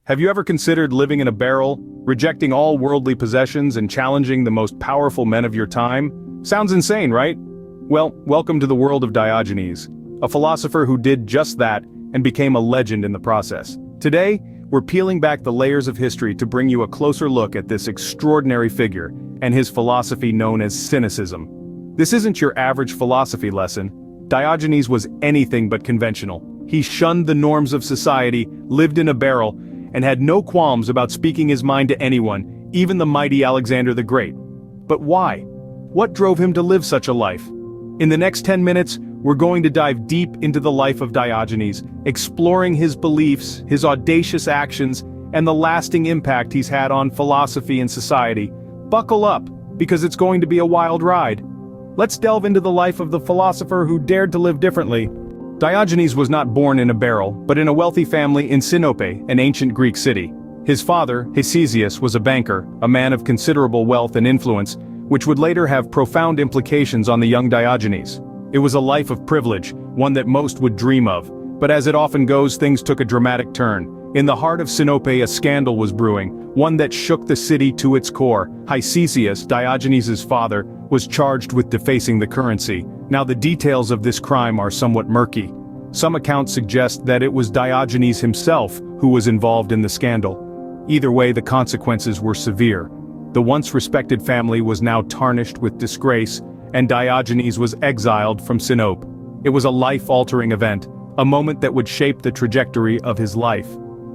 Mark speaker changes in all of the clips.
Speaker 1: Have you ever considered living in a barrel, rejecting all worldly possessions and challenging the most powerful men of your time? Sounds insane, right? Well, welcome to the world of Diogenes, a philosopher who did just that and became a legend in the process. Today, we're peeling back the layers of history to bring you a closer look at this extraordinary figure and his philosophy known as Cynicism. This isn't your average philosophy lesson. Diogenes was anything but conventional. He shunned the norms of society, lived in a barrel, and had no qualms about speaking his mind to anyone, even the mighty Alexander the Great. But why? What drove him to live such a life? In the next 10 minutes, we're going to dive deep into the life of Diogenes, exploring his beliefs, his audacious actions, and the lasting impact he's had on philosophy and society. Buckle up, because it's going to be a wild ride. Let's delve into the life of the philosopher who dared to live differently. Diogenes was not born in a barrel, but in a wealthy family in Sinope, an ancient Greek city. His father, Hesiasius, was a banker, a man of considerable wealth and influence, which would later have profound implications on the young Diogenes. It was a life of privilege, one that most would dream of, but as it often goes, things took a dramatic turn. In the heart of Sinope, a scandal was brewing, one that shook the city to its core. Hesiasius, Diogenes' father, was charged with defacing the currency. Now the details of this crime are somewhat murky. Some accounts suggest that it was Diogenes himself who was involved in the scandal. Either way, the consequences were severe. The once respected family was now tarnished with disgrace, and Diogenes was exiled from Sinope. It was a life-altering event, a moment that would shape the trajectory of his life.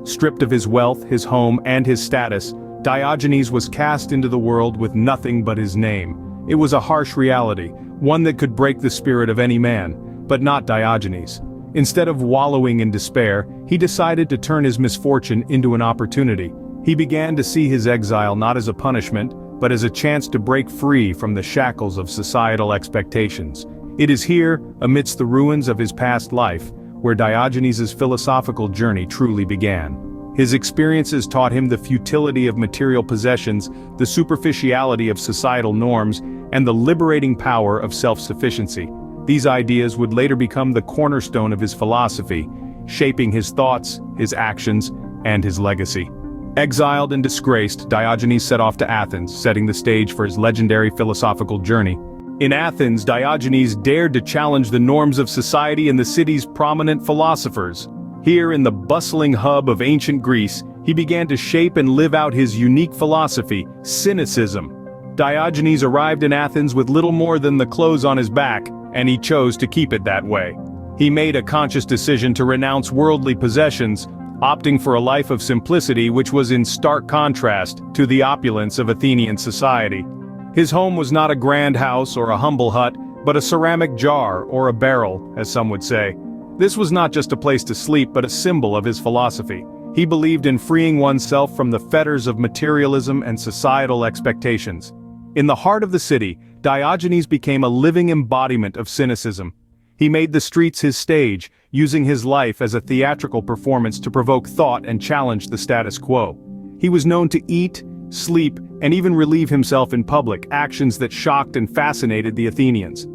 Speaker 1: Stripped of his wealth, his home, and his status, Diogenes was cast into the world with nothing but his name. It was a harsh reality, one that could break the spirit of any man, but not Diogenes. Instead of wallowing in despair, he decided to turn his misfortune into an opportunity. He began to see his exile not as a punishment, but as a chance to break free from the shackles of societal expectations. It is here, amidst the ruins of his past life, where Diogenes' philosophical journey truly began. His experiences taught him the futility of material possessions, the superficiality of societal norms, and the liberating power of self-sufficiency. These ideas would later become the cornerstone of his philosophy, shaping his thoughts, his actions, and his legacy. Exiled and disgraced, Diogenes set off to Athens, setting the stage for his legendary philosophical journey. In Athens, Diogenes dared to challenge the norms of society and the city's prominent philosophers. Here in the bustling hub of ancient Greece, he began to shape and live out his unique philosophy, Cynicism. Diogenes arrived in Athens with little more than the clothes on his back, and he chose to keep it that way. He made a conscious decision to renounce worldly possessions, opting for a life of simplicity which was in stark contrast to the opulence of Athenian society. His home was not a grand house or a humble hut, but a ceramic jar or a barrel, as some would say. This was not just a place to sleep but a symbol of his philosophy. He believed in freeing oneself from the fetters of materialism and societal expectations. In the heart of the city, Diogenes became a living embodiment of cynicism. He made the streets his stage, using his life as a theatrical performance to provoke thought and challenge the status quo. He was known to eat, sleep, and even relieve himself in public, actions that shocked and fascinated the Athenians.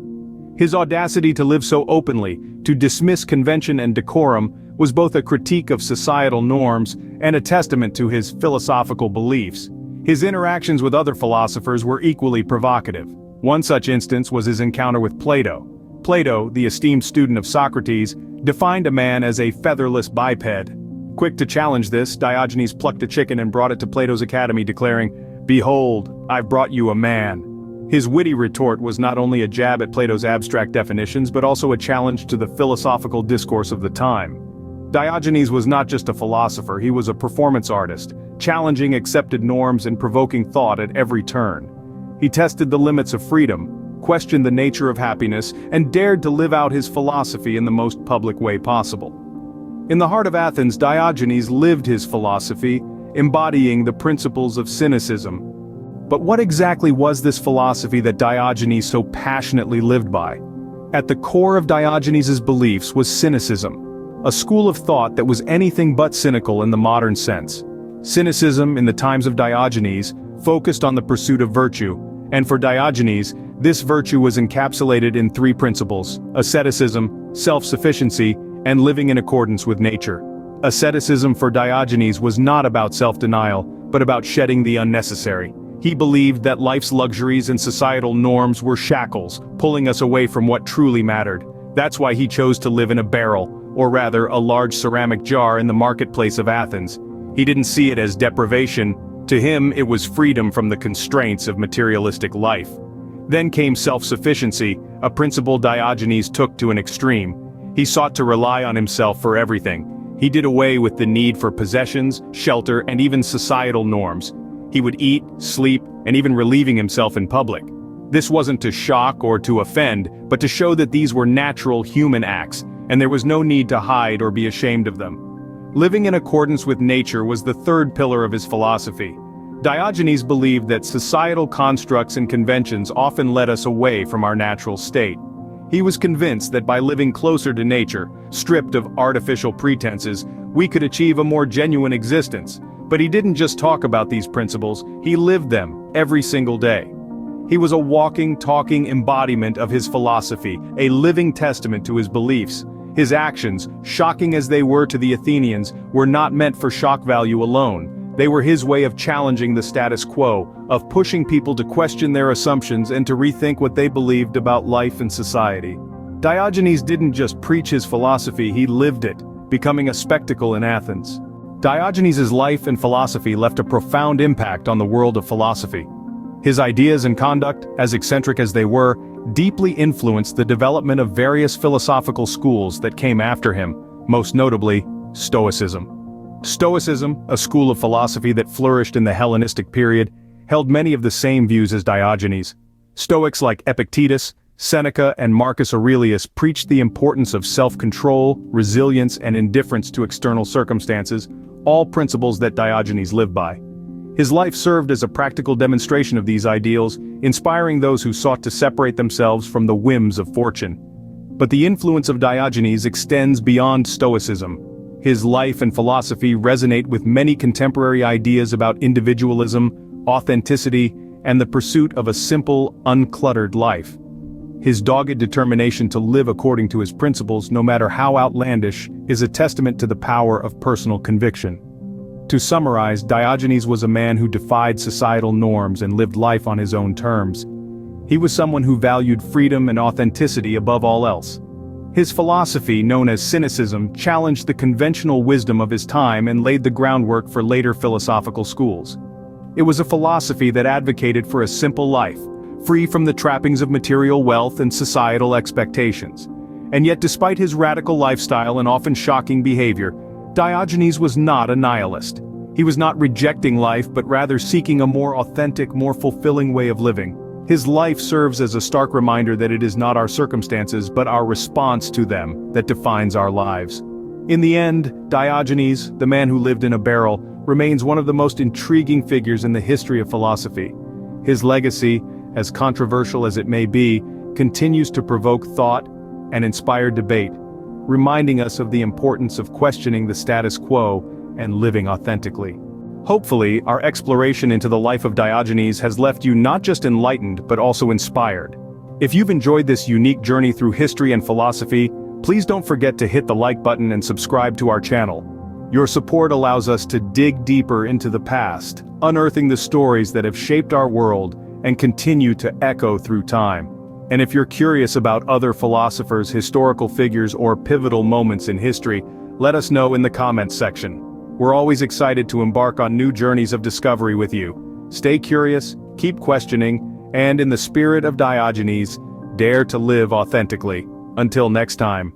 Speaker 1: His audacity to live so openly, to dismiss convention and decorum, was both a critique of societal norms and a testament to his philosophical beliefs. His interactions with other philosophers were equally provocative. One such instance was his encounter with Plato. Plato, the esteemed student of Socrates, defined a man as a featherless biped. Quick to challenge this, Diogenes plucked a chicken and brought it to Plato's academy, declaring, "Behold, I've brought you a man." His witty retort was not only a jab at Plato's abstract definitions but also a challenge to the philosophical discourse of the time. Diogenes was not just a philosopher, he was a performance artist, challenging accepted norms and provoking thought at every turn. He tested the limits of freedom, questioned the nature of happiness, and dared to live out his philosophy in the most public way possible. In the heart of Athens, Diogenes lived his philosophy, embodying the principles of Cynicism. But what exactly was this philosophy that Diogenes so passionately lived by? At the core of Diogenes' beliefs was Cynicism, a school of thought that was anything but cynical in the modern sense. Cynicism, in the times of Diogenes, focused on the pursuit of virtue, and for Diogenes, this virtue was encapsulated in three principles: asceticism, self-sufficiency, and living in accordance with nature. Asceticism for Diogenes was not about self-denial, but about shedding the unnecessary. He believed that life's luxuries and societal norms were shackles, pulling us away from what truly mattered. That's why he chose to live in a barrel, or rather a large ceramic jar in the marketplace of Athens. He didn't see it as deprivation. To him, it was freedom from the constraints of materialistic life. Then came self-sufficiency, a principle Diogenes took to an extreme. He sought to rely on himself for everything. He did away with the need for possessions, shelter, and even societal norms. He would eat, sleep, and even relieving himself in public. This wasn't to shock or to offend, but to show that these were natural human acts, and there was no need to hide or be ashamed of them. Living in accordance with nature was the third pillar of his philosophy. Diogenes believed that societal constructs and conventions often led us away from our natural state. He was convinced that by living closer to nature, stripped of artificial pretenses, we could achieve a more genuine existence. But he didn't just talk about these principles, he lived them every single day. He was a walking, talking embodiment of his philosophy, a living testament to his beliefs. His actions, shocking as they were to the Athenians, were not meant for shock value alone. They were his way of challenging the status quo, of pushing people to question their assumptions and to rethink what they believed about life and society. Diogenes didn't just preach his philosophy, he lived it, becoming a spectacle in Athens. Diogenes' life and philosophy left a profound impact on the world of philosophy. His ideas and conduct, as eccentric as they were, deeply influenced the development of various philosophical schools that came after him, most notably, Stoicism. Stoicism, a school of philosophy that flourished in the Hellenistic period, held many of the same views as Diogenes. Stoics like Epictetus, Seneca, and Marcus Aurelius preached the importance of self-control, resilience, and indifference to external circumstances, all principles that Diogenes lived by. His life served as a practical demonstration of these ideals, inspiring those who sought to separate themselves from the whims of fortune. But the influence of Diogenes extends beyond Stoicism. His life and philosophy resonate with many contemporary ideas about individualism, authenticity, and the pursuit of a simple, uncluttered life. His dogged determination to live according to his principles, no matter how outlandish, is a testament to the power of personal conviction. To summarize, Diogenes was a man who defied societal norms and lived life on his own terms. He was someone who valued freedom and authenticity above all else. His philosophy, known as Cynicism, challenged the conventional wisdom of his time and laid the groundwork for later philosophical schools. It was a philosophy that advocated for a simple life, free from the trappings of material wealth and societal expectations. And yet, despite his radical lifestyle and often shocking behavior, Diogenes was not a nihilist. He was not rejecting life but rather seeking a more authentic, more fulfilling way of living. His life serves as a stark reminder that it is not our circumstances but our response to them that defines our lives. In the end, Diogenes, the man who lived in a barrel, remains one of the most intriguing figures in the history of philosophy. His legacy, as controversial as it may be, continues to provoke thought and inspire debate, reminding us of the importance of questioning the status quo and living authentically. Hopefully, our exploration into the life of Diogenes has left you not just enlightened but also inspired. If you've enjoyed this unique journey through history and philosophy, please don't forget to hit the like button and subscribe to our channel. Your support allows us to dig deeper into the past, unearthing the stories that have shaped our world and continue to echo through time. And if you're curious about other philosophers, historical figures, or pivotal moments in history, let us know in the comments section. We're always excited to embark on new journeys of discovery with you. Stay curious, keep questioning, and in the spirit of Diogenes, dare to live authentically. Until next time.